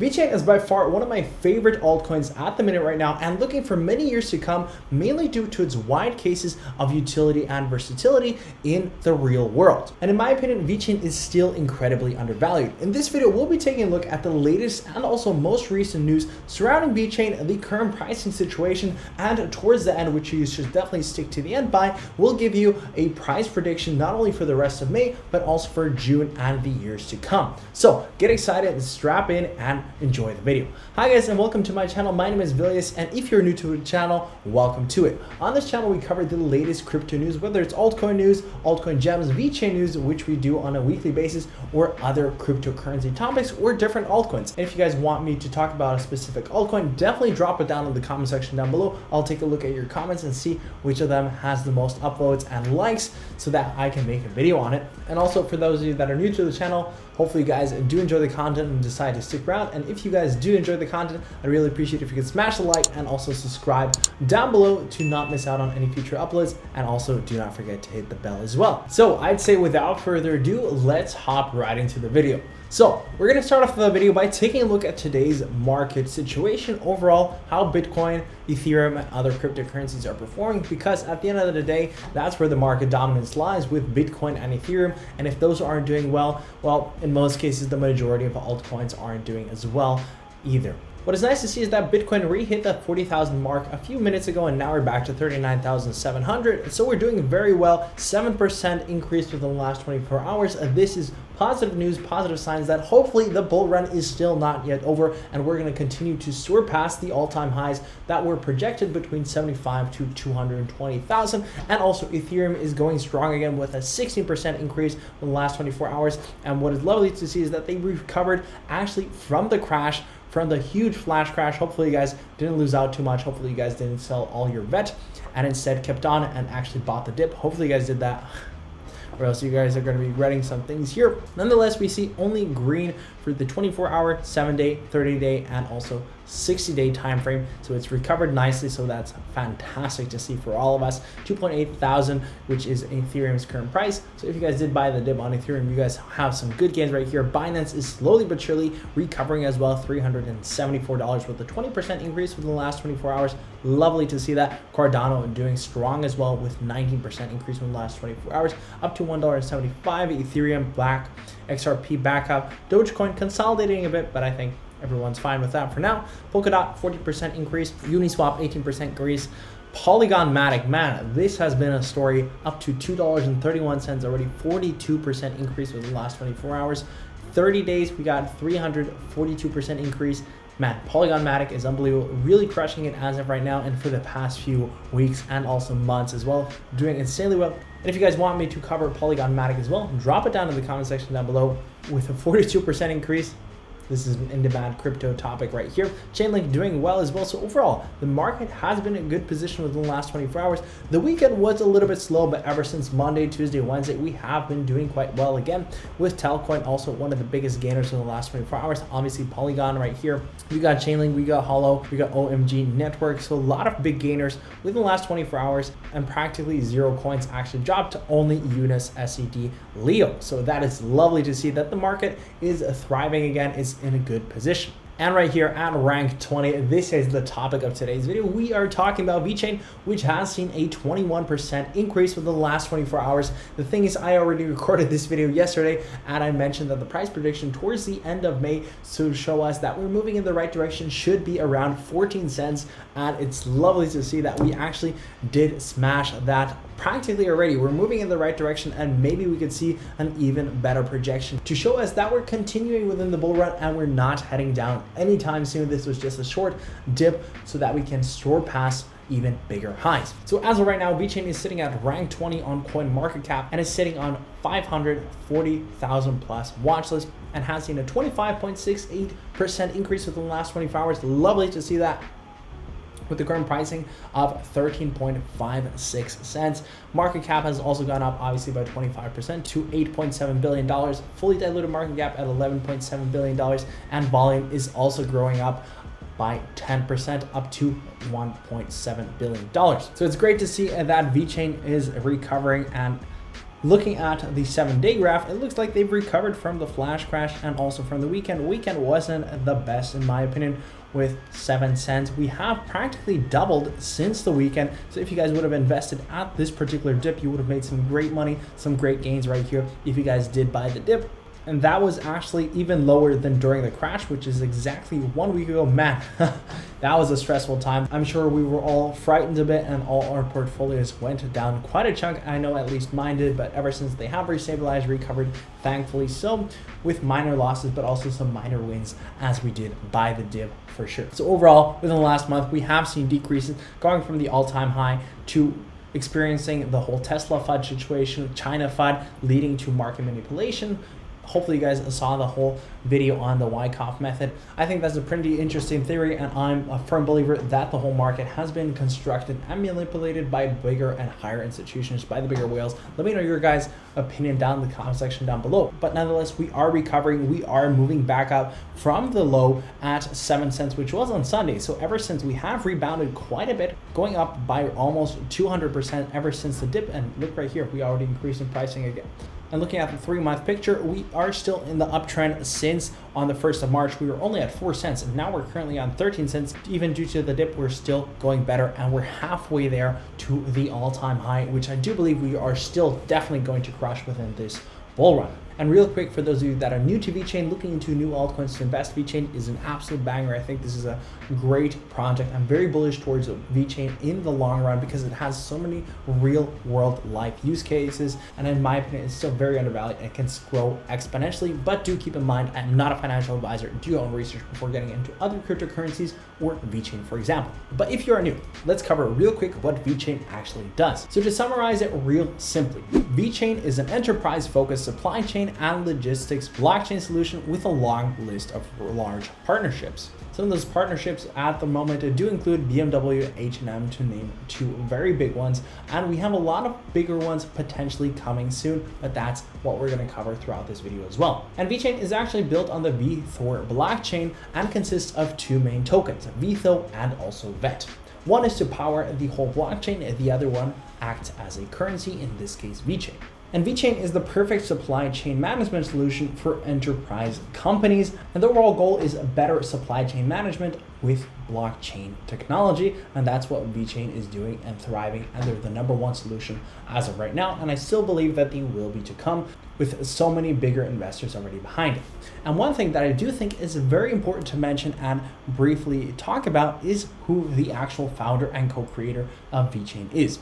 VeChain is by far one of my favorite altcoins at the minute right now and looking for many years to come, mainly due to its wide cases of utility and versatility in the real world. And in my opinion, VeChain is still incredibly undervalued. In this video, we'll be taking a look at the latest and also most recent news surrounding VeChain, the current pricing situation, and towards the end, which you should definitely stick to the end by, we'll give you a price prediction not only for the rest of May, but also for June and the years to come. So get excited, strap in, and enjoy the video. Hi guys, and welcome to my channel. My name is Vilius, and if you're new to the channel, welcome to it. On this channel, we cover the latest crypto news, whether it's altcoin news, altcoin gems, VeChain news, which we do on a weekly basis, or other cryptocurrency topics or different altcoins. And if you guys want me to talk about a specific altcoin, definitely drop it down in the comment section down below. I'll take a look at your comments and see which of them has the most upvotes and likes so that I can make a video on it. And also for those of you that are new to the channel, hopefully you guys do enjoy the content and decide to stick around. And if you guys do enjoy the content, I'd really appreciate if you could smash the like and also subscribe down below to not miss out on any future uploads. And also do not forget to hit the bell as well. So I'd say without further ado, let's hop right into the video. So we're going to start off the video by taking a look at today's market situation overall, how Bitcoin, Ethereum, and other cryptocurrencies are performing, because at the end of the day, that's where the market dominance lies, with Bitcoin and Ethereum. And if those aren't doing well, in most cases, the majority of altcoins aren't doing as well either. What is nice to see is that Bitcoin re-hit that 40,000 mark a few minutes ago, and now we're back to 39,700. So we're doing very well, 7% increase within the last 24 hours. This is positive news, positive signs that hopefully the bull run is still not yet over, and we're going to continue to soar past the all-time highs that were projected between 75 to 220,000. And also Ethereum is going strong again with a 16% increase in the last 24 hours. And what is lovely to see is that they recovered actually from the crash, from the huge flash crash. Hopefully you guys didn't lose out too much. Hopefully you guys didn't sell all your VET and instead kept on and actually bought the dip. Hopefully you guys did that, or else you guys are going to be regretting some things here. Nonetheless, we see only green for the 24-hour, 7-day, 30-day, and also 60-day time frame. So it's recovered nicely, so that's fantastic to see for all of us. 2.8 thousand, which is Ethereum's current price. So if you guys did buy the dip on Ethereum, you guys have some good gains right here. Binance is slowly but surely recovering as well, $374 with a 20% increase within the last 24 hours. Lovely to see that. Cardano doing strong as well with 19% increase in the last 24 hours, up to $1.75. Ethereum, Black, XRP back up. Dogecoin consolidating a bit, but I think everyone's fine with that for now. Polkadot, 40% increase. Uniswap, 18% increase. Polygon Matic, man, this has been a story, up to $2.31 already, 42% increase within the last 24 hours. 30 days, we got 342% increase. Man, Polygon Matic is unbelievable, really crushing it as of right now and for the past few weeks and also months as well, doing insanely well. And if you guys want me to cover Polygon Matic as well, drop it down in the comment section down below. With a 42% increase, this is an in-demand crypto topic right here. Chainlink doing well as well. So overall, the market has been in a good position within the last 24 hours. The weekend was a little bit slow, but ever since Monday, Tuesday, Wednesday, we have been doing quite well again, with Talcoin also one of the biggest gainers in the last 24 hours. Obviously, Polygon right here. We got Chainlink, we got Hollow, we got OMG Network. So a lot of big gainers within the last 24 hours, and practically zero coins actually dropped to only Unis, SED, Leo. So that is lovely to see that the market is thriving again. It's in a good position. And right here at rank 20, this is the topic of today's video. We are talking about VeChain, which has seen a 21% increase within the last 24 hours. The thing is, I already recorded this video yesterday, and I mentioned that the price prediction towards the end of May to show us that we're moving in the right direction should be around 14 cents. And it's lovely to see that we actually did smash that practically already. We're moving in the right direction, and maybe we could see an even better projection to show us that we're continuing within the bull run and we're not heading down anytime soon. This was just a short dip so that we can soar past even bigger highs. So as of right now, VeChain is sitting at rank 20 on CoinMarketCap and is sitting on 540,000 plus watch list, and has seen a 25.68% increase within the last 24 hours. Lovely to see that, with the current pricing of 13.56 cents. Market cap has also gone up obviously by 25% to $8.7 billion. Fully diluted market cap at $11.7 billion, and volume is also growing up by 10% up to $1.7 billion. So it's great to see that VeChain is recovering and Looking at the 7-day graph, it looks like they've recovered from the flash crash and also from the weekend. Weekend wasn't the best in my opinion with 7 cents. We have practically doubled since the weekend. So if you guys would have invested at this particular dip, you would have made some great money, some great gains right here if you guys did buy the dip. And that was actually even lower than during the crash, which is exactly 1 week ago. Man, that was a stressful time. I'm sure we were all frightened a bit and all our portfolios went down quite a chunk. I know at least mine did, but ever since they have restabilized, recovered, thankfully so, with minor losses, but also some minor wins as we did buy the dip for sure. So overall, within the last month, we have seen decreases going from the all-time high to experiencing the whole Tesla FUD situation, China FUD, leading to market manipulation. Hopefully you guys saw the whole video on the Wyckoff method. I think that's a pretty interesting theory, and I'm a firm believer that the whole market has been constructed and manipulated by bigger and higher institutions, by the bigger whales. Let me know your guys' opinion down in the comment section down below. But nonetheless, we are recovering. We are moving back up from the low at 7 cents, which was on Sunday. So ever since, we have rebounded quite a bit, going up by almost 200% ever since the dip. And look right here, we already increased in pricing again. And looking at the 3-month picture, we are still in the uptrend since on the 1st of March. We were only at 4 cents, and now we're currently on 13 cents. Even due to the dip, we're still going better, and we're halfway there to the all-time high, which I do believe we are still definitely going to crush within this bull run. And real quick, for those of you that are new to VeChain, looking into new altcoins to invest, VeChain is an absolute banger. I think this is a great project. I'm very bullish towards VeChain in the long run because it has so many real world life use cases. And in my opinion, it's still very undervalued and can grow exponentially. But do keep in mind, I'm not a financial advisor. Do your own research before getting into other cryptocurrencies or VeChain, for example. But if you are new, let's cover real quick what VeChain actually does. So to summarize it real simply, VeChain is an enterprise-focused supply chain and logistics blockchain solution with a long list of large partnerships. Some of those partnerships at the moment do include BMW, H&M, to name 2 very big ones, and we have a lot of bigger ones potentially coming soon, but that's what we're going to cover throughout this video as well. And VeChain is actually built on the VeThor blockchain and consists of 2 main tokens, VeTho and also VET. One is to power the whole blockchain, the other one acts as a currency, in this case VeChain. And VeChain is the perfect supply chain management solution for enterprise companies. And the overall goal is a better supply chain management with blockchain technology. And that's what VeChain is doing and thriving. And they're the #1 solution as of right now. And I still believe that they will be to come, with so many bigger investors already behind it. And one thing that I do think is very important to mention and briefly talk about is who the actual founder and co-creator of VeChain is.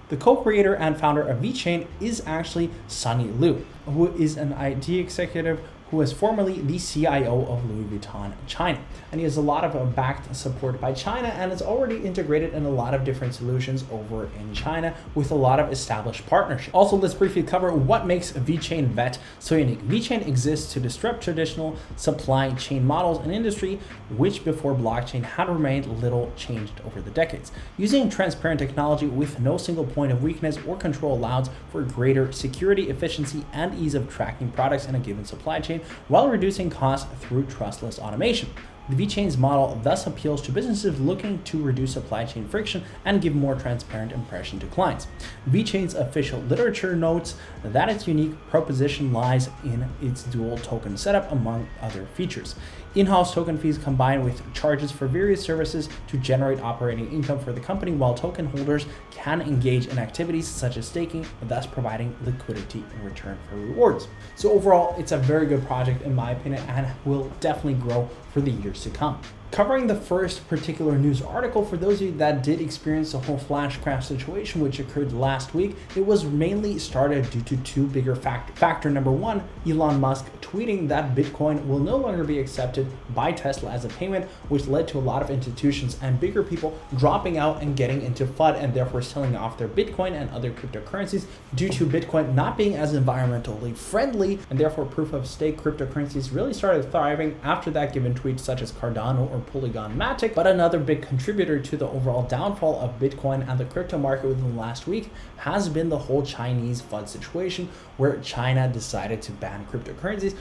The co-creator and founder of VeChain is actually Sunny Liu, who is an IT executive who was formerly the CIO of Louis Vuitton China. And he has a lot of backed support by China and is already integrated in a lot of different solutions over in China with a lot of established partnerships. Also, let's briefly cover what makes VeChain VET so unique. VeChain exists to disrupt traditional supply chain models in industry, which before blockchain had remained little changed over the decades. Using transparent technology with no single point of weakness or control allows for greater security, efficiency, and ease of tracking products in a given supply chain, while reducing costs through trustless automation. The VeChain's model thus appeals to businesses looking to reduce supply chain friction and give more transparent impression to clients. VeChain's official literature notes that its unique proposition lies in its dual token setup, among other features. In-house token fees combined with charges for various services to generate operating income for the company, while token holders can engage in activities such as staking, thus providing liquidity in return for rewards. So overall, it's a very good project in my opinion and will definitely grow for the years to come. Covering the first particular news article, for those of you that did experience the whole flash crash situation which occurred last week, it was mainly started due to 2 bigger factors. Factor number 1, Elon Musk tweeting that Bitcoin will no longer be accepted by Tesla as a payment, which led to a lot of institutions and bigger people dropping out and getting into FUD and therefore selling off their Bitcoin and other cryptocurrencies due to Bitcoin not being as environmentally friendly, and therefore proof of stake cryptocurrencies really started thriving after that, given tweets such as Cardano or Polygon Matic. But another big contributor to the overall downfall of Bitcoin and the crypto market within the last week has been the whole Chinese FUD situation, where China decided to ban cryptocurrencies.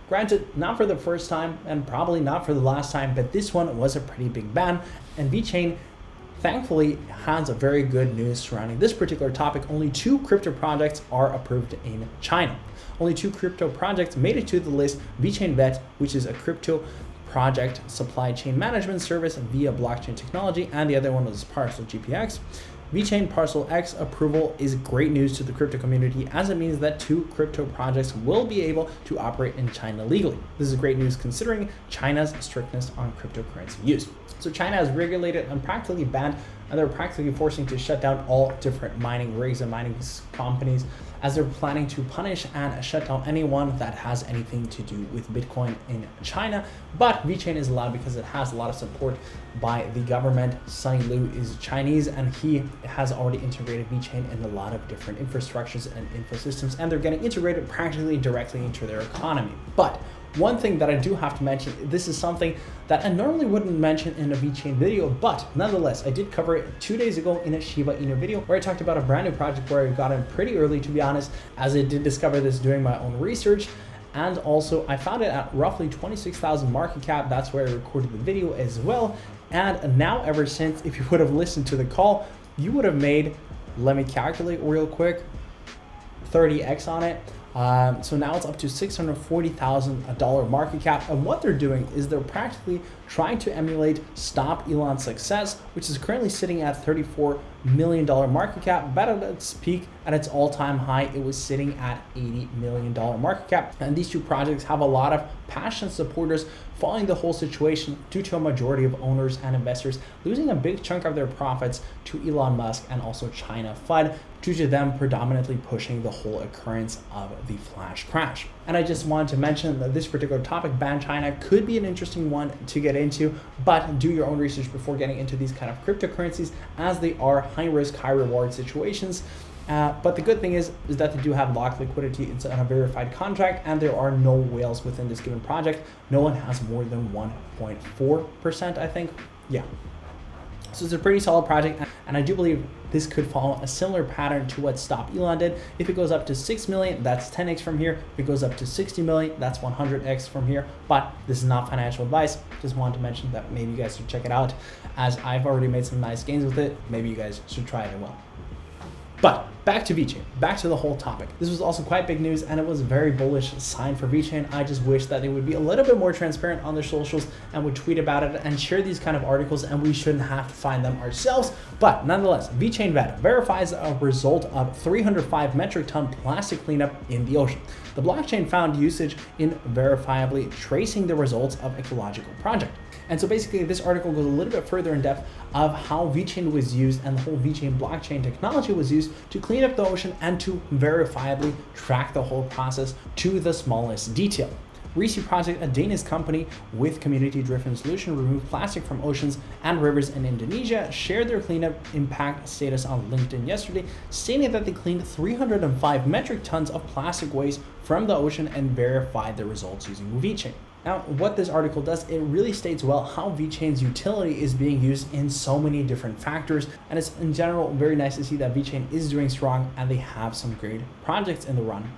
Granted, not for the first time and probably not for the last time, but this one was a pretty big ban, and VeChain thankfully has a very good news surrounding this particular topic. Only 2 crypto projects are approved in China. Only 2 crypto projects made it to the list: VeChain VET, which is a crypto project supply chain management service via blockchain technology, and the other one was Parcel GPX. VeChain Parcel X approval is great news to the crypto community, as it means that 2 crypto projects will be able to operate in China legally. This is great news considering China's strictness on cryptocurrency use. So China has regulated and practically banned, and they're practically forcing to shut down all different mining rigs and mining companies, as they're planning to punish and shut down anyone that has anything to do with Bitcoin in China. But VeChain is allowed because it has a lot of support by the government. Sunny Liu is Chinese, and he has already integrated VeChain in a lot of different infrastructures and infosystems, and they're getting integrated practically directly into their economy. But one thing that I do have to mention, this is something that I normally wouldn't mention in a VeChain video, but nonetheless, I did cover it 2 days ago in a Shiba Inu video where I talked about a brand new project where I got in pretty early, to be honest, as I did discover this doing my own research. And also I found it at roughly 26,000 market cap. That's where I recorded the video as well. And now ever since, if you would have listened to the call, you would have made, let me calculate real quick, 30x on it. So now it's up to $640,000 market cap. And what they're doing is they're practically trying to emulate Stop Elon's success, which is currently sitting at $34 million market cap. But at its peak, at its all-time high, it was sitting at $80 million market cap. And these 2 projects have a lot of passionate supporters following the whole situation, due to a majority of owners and investors losing a big chunk of their profits to Elon Musk and also China FUD, due to them predominantly pushing the whole occurrence of the flash crash. And I just wanted to mention that this particular topic, Ban China, could be an interesting one to get into, but do your own research before getting into these kind of cryptocurrencies, as they are high risk, high reward situations. But the good thing is that they do have locked liquidity. It's on a verified contract, and there are no whales within this given project. No one has more than 1.4%, I think. Yeah. So it's a pretty solid project, and I do believe this could follow a similar pattern to what Stop Elon did. If it goes up to 6 million, that's 10x from here. If it goes up to 60 million, that's 100x from here. But this is not financial advice. Just wanted to mention that maybe you guys should check it out, as I've already made some nice gains with it. Maybe you guys should try it as well. But back to VeChain, back to the whole topic. This was also quite big news, and it was a very bullish sign for VeChain. I just wish that they would be a little bit more transparent on their socials and would tweet about it and share these kind of articles, and we shouldn't have to find them ourselves. But nonetheless, VeChain VET verifies a result of 305 metric ton plastic cleanup in the ocean. The blockchain found usage in verifiably tracing the results of ecological project. And so basically this article goes a little bit further in depth of how VeChain was used and the whole VeChain blockchain technology was used to clean up the ocean and to verifiably track the whole process to the smallest detail. Reese Project, a Danish company with community-driven solution, removed plastic from oceans and rivers in Indonesia, shared their cleanup impact status on LinkedIn yesterday, stating that they cleaned 305 metric tons of plastic waste from the ocean and verified the results using VeChain. Now, what this article does, it really states well how VeChain's utility is being used in so many different factors, and it's in general very nice to see that VeChain is doing strong and they have some great projects in the run.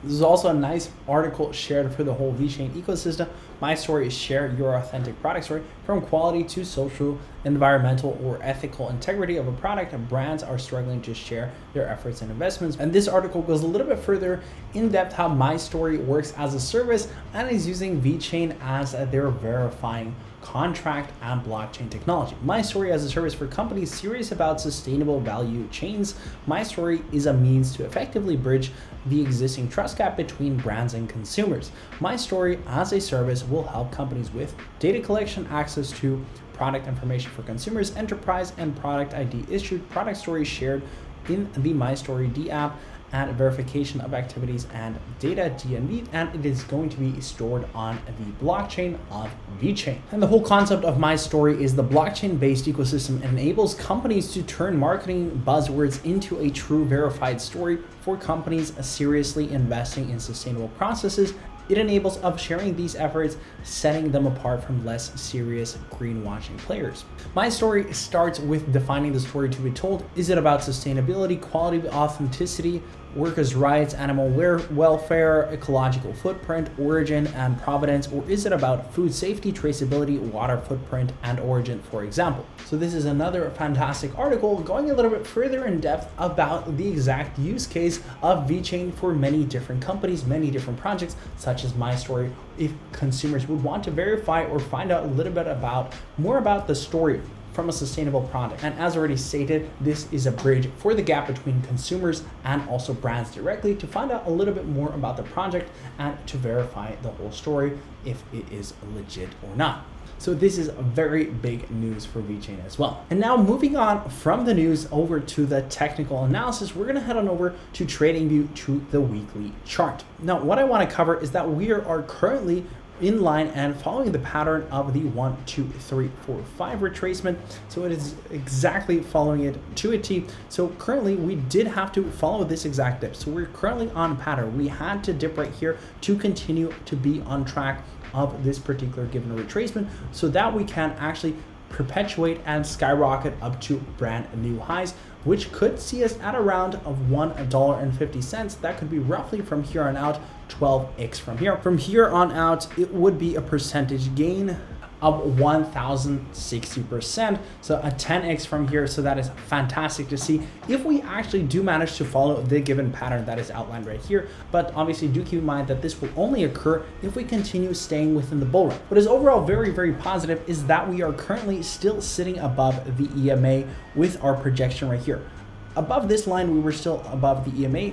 This is also a nice article shared for the whole VeChain ecosystem. My story is share your authentic product story, from quality to social, environmental, or ethical integrity of a product. And brands are struggling to share their efforts and investments. And this article goes a little bit further in depth how my story works as a service and is using VeChain as their verifying contract and blockchain technology. My story as a service for companies serious about sustainable value chains. My story is a means to effectively bridge the existing trust gap between brands and consumers. My story as a service will help companies with data collection, access to product information for consumers, enterprise and product ID issued, product stories shared in the My Story D app, and verification of activities and data DNV, and it is going to be stored on the blockchain of VeChain. And the whole concept of My Story is the blockchain-based ecosystem enables companies to turn marketing buzzwords into a true verified story for companies seriously investing in sustainable processes. It enables of sharing these efforts, setting them apart from less serious greenwashing players. My story starts with defining the story to be told. Is it about sustainability, quality, authenticity? workers' rights, animal welfare, ecological footprint, origin and provenance, or is it about food safety, traceability, water footprint, and origin, for example? So this is another fantastic article going a little bit further in depth about the exact use case of VeChain for many different companies, many different projects, such as my story, if consumers would want to verify or find out a little bit more about the story from a sustainable product. And as already stated, this is a bridge for the gap between consumers and also brands directly to find out a little bit more about the project and to verify the whole story if it is legit or not. So this is very big news for VeChain as well. And now moving on from the news over to the technical analysis, we're gonna head on over to TradingView to the weekly chart. Now, what I wanna cover is that we are currently in line and following the pattern of the 1, 2, 3, 4, 5 retracement. So it is exactly following it to a T. So currently we did have to follow this exact dip. So we're currently on pattern. We had to dip right here to continue to be on track of this particular given retracement so that we can actually perpetuate and skyrocket up to brand new highs, which could see us at around of $1.50. That could be roughly from here on out 12x from here. From here on out, it would be a percentage gain of 1,060%. So a 10x from here. So that is fantastic to see if we actually do manage to follow the given pattern that is outlined right here. But obviously do keep in mind that this will only occur if we continue staying within the bull run. What is overall very, very positive is that we are currently still sitting above the EMA with our projection right here. Above this line, we were still above the EMA.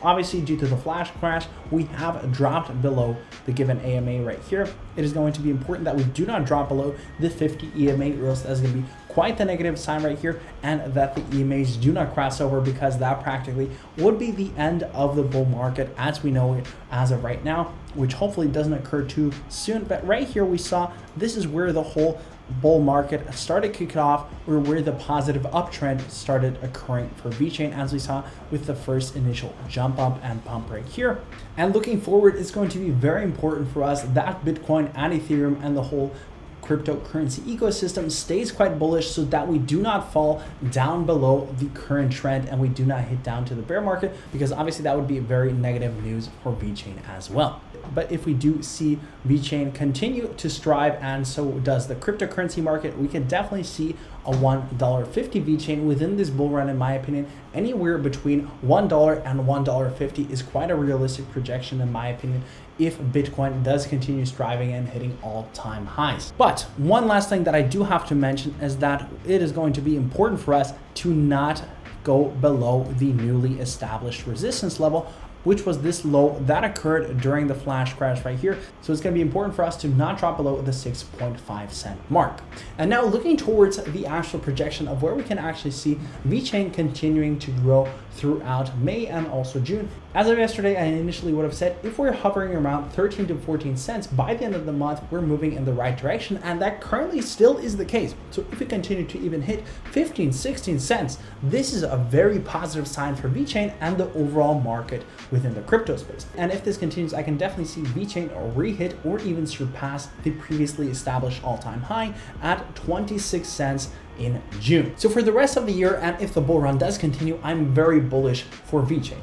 Obviously, due to the flash crash, we have dropped below the given AMA right here. It is going to be important that we do not drop below the 50 EMA, or else that's going to be quite the negative sign right here, and that the EMAs do not cross over, because that practically would be the end of the bull market as we know it as of right now, which hopefully doesn't occur too soon. But right here we saw this is where the whole bull market started kicking off, or where the positive uptrend started occurring for VeChain, as we saw with the first initial jump up and pump right here. And looking forward, it's going to be very important for us that Bitcoin and Ethereum and the whole cryptocurrency ecosystem stays quite bullish, so that we do not fall down below the current trend and we do not hit down to the bear market, because obviously that would be very negative news for VeChain as well. But if we do see VeChain continue to strive, and so does the cryptocurrency market, we can definitely see a $1.50 VeChain within this bull run. In my opinion, anywhere between $1 and $1.50 is quite a realistic projection, in my opinion, if Bitcoin does continue striving and hitting all-time highs. But one last thing that I do have to mention is that it is going to be important for us to not go below the newly established resistance level, which was this low that occurred during the flash crash right here. So it's going to be important for us to not drop below the 6.5 cent mark. And now looking towards the actual projection of where we can actually see VeChain continuing to grow throughout May and also June. As of yesterday, I initially would have said if we're hovering around 13 to 14 cents by the end of the month, we're moving in the right direction, and that currently still is the case. So if we continue to even hit 15, 16 cents, this is a very positive sign for VeChain and the overall market within the crypto space. And if this continues, I can definitely see VeChain re-hit or even surpass the previously established all-time high at 26 cents in June. So for the rest of the year, and if the bull run does continue, I'm very bullish for VeChain.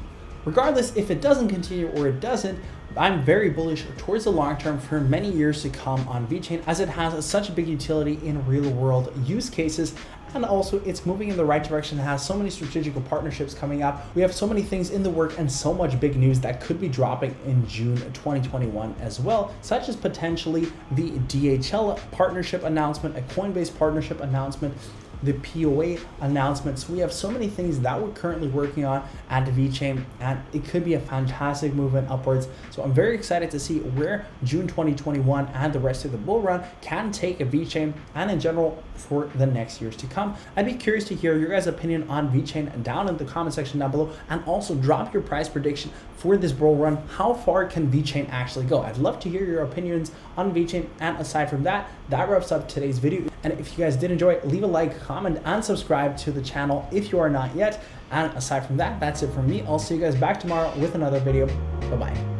Regardless if it doesn't continue or it doesn't, I'm very bullish towards the long term for many years to come on VeChain, as it has such a big utility in real world use cases, and also it's moving in the right direction. It has so many strategical partnerships coming up. We have so many things in the work and so much big news that could be dropping in June 2021 as well, such as potentially the DHL partnership announcement, a Coinbase partnership announcement, the POA announcements. We have so many things that we're currently working on at VeChain, and it could be a fantastic movement upwards. So I'm very excited to see where June 2021 and the rest of the bull run can take a VeChain, and in general for the next years to come. I'd be curious to hear your guys' opinion on VeChain down in the comment section down below, and also drop your price prediction for this bull run. How far can VeChain actually go? I'd love to hear your opinions on VeChain. And aside from that, that wraps up today's video. And if you guys did enjoy it, leave a like, comment, and subscribe to the channel if you are not yet. And aside from that, that's it from me. I'll see you guys back tomorrow with another video. Bye-bye.